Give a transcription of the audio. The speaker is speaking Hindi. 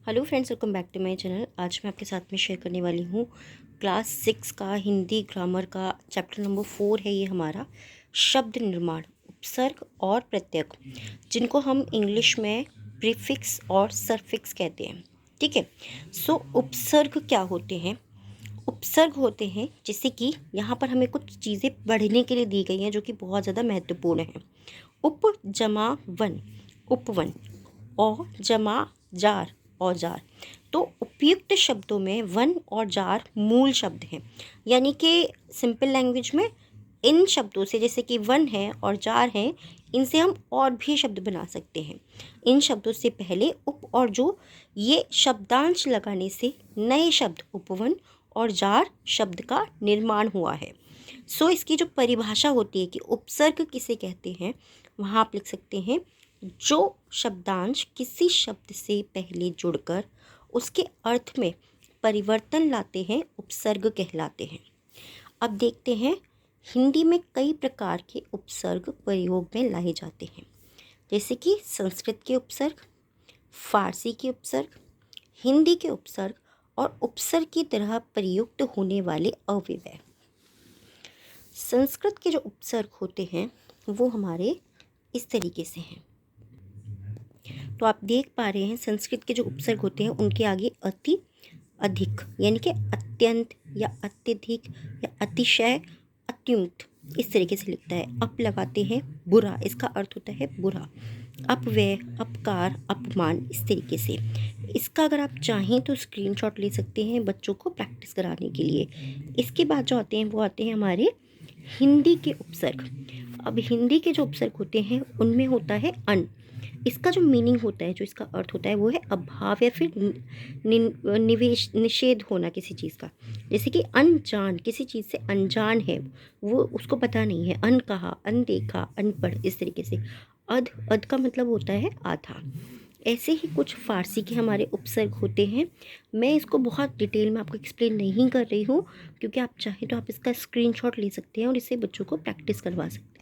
Hello friends, welcome back to my channel. आज मैं आपके साथ में शेयर करने वाली हूँ क्लास 6 का हिंदी ग्रामर का चैप्टर नंबर 4 है ये हमारा शब्द निर्माण, उपसर्ग और प्रत्यय, जिनको हम इंग्लिश में प्रीफिक्स और सरफिक्स कहते हैं। ठीक है। सो उपसर्ग क्या होते हैं? उपसर्ग होते हैं जैसे कि यहाँ पर हमें कुछ चीज़ें पढ़ने के लिए दी गई हैं जो कि बहुत ज़्यादा महत्वपूर्ण है। उप जमा वन, उपवन, औ जमा जार, औजार। तो उपयुक्त शब्दों में वन और जार मूल शब्द हैं, यानी कि सिंपल लैंग्वेज में इन शब्दों से, जैसे कि वन है और जार हैं, इनसे हम और भी शब्द बना सकते हैं। इन शब्दों से पहले उप और जो, ये शब्दांश लगाने से नए शब्द उपवन और जार शब्द का निर्माण हुआ है। सो इसकी जो परिभाषा होती है कि उपसर्ग किसे कहते हैं, वहाँ आप लिख सकते हैं जो शब्दांश किसी शब्द से पहले जुड़कर उसके अर्थ में परिवर्तन लाते हैं उपसर्ग कहलाते हैं। अब देखते हैं, हिंदी में कई प्रकार के उपसर्ग प्रयोग में लाए जाते हैं, जैसे कि संस्कृत के उपसर्ग, फारसी के उपसर्ग, हिंदी के उपसर्ग और उपसर्ग की तरह प्रयुक्त होने वाले अव्यय। संस्कृत के जो उपसर्ग होते हैं वो हमारे इस तरीके से हैं। तो आप देख पा रहे हैं संस्कृत के जो उपसर्ग होते हैं उनके आगे अति, अधिक यानी कि अत्यंत या अत्यधिक या अतिशय, अत्युक्त इस तरीके से लिखता है। अप लगाते हैं बुरा, इसका अर्थ होता है बुरा। अपव्यय, अपकार, अपमान, इस तरीके से। इसका अगर आप चाहें तो स्क्रीनशॉट ले सकते हैं बच्चों को प्रैक्टिस कराने के लिए। इसके बाद जो आते हैं वो आते हैं हमारे हिंदी के उपसर्ग। अब हिंदी के जो उपसर्ग होते हैं उनमें होता है अन। इसका जो मीनिंग होता है, जो इसका अर्थ होता है वो है अभाव या फिर निवेश, निषेध होना किसी चीज़ का। जैसे कि अनजान, किसी चीज़ से अनजान है, वो उसको पता नहीं है। अनकहा, अनदेखा, अनपढ़, इस तरीके से। अध, अध का मतलब होता है आधा। ऐसे ही कुछ फारसी के हमारे उपसर्ग होते हैं। मैं इसको बहुत डिटेल में आपको एक्सप्लेन नहीं कर रही हूँ, क्योंकि आप चाहें तो आप इसका स्क्रीनशॉट ले सकते हैं और इससे बच्चों को प्रैक्टिस करवा सकते हैं।